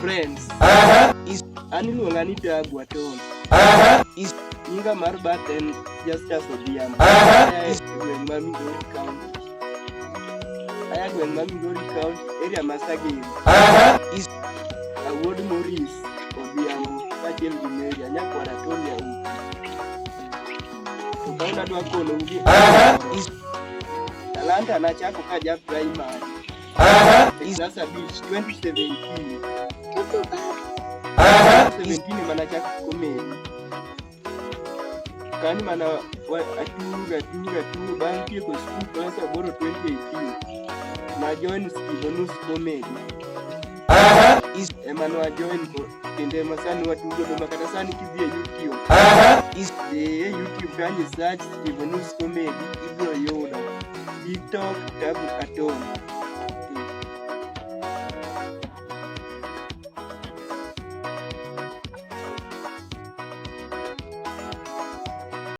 friends. Is aniluonga ni Tabu Aton. Is nyinga mar birth en Justus Odhiambo. Is gweng' ma Migori County. Aya gweng' ma Migori County, area ma Sagini. Is Awuod Morris Odhiambo, kaachiel gi Mary Nyakwar Atoni Auki. To kauna dwa kono gi is Talanta nachako ka ja primary. Is sasa beach 2017. 2017 mana chako comedy. Kani mana atuga bang' tieko school class aboro 2018. Na join Steve Comedy. Is Emmanuel join kende masani watugo do makata sani kidhi YouTube. Is YouTube kanyi search Steve Comedy ibro yudo. TikTok Tabu Aton.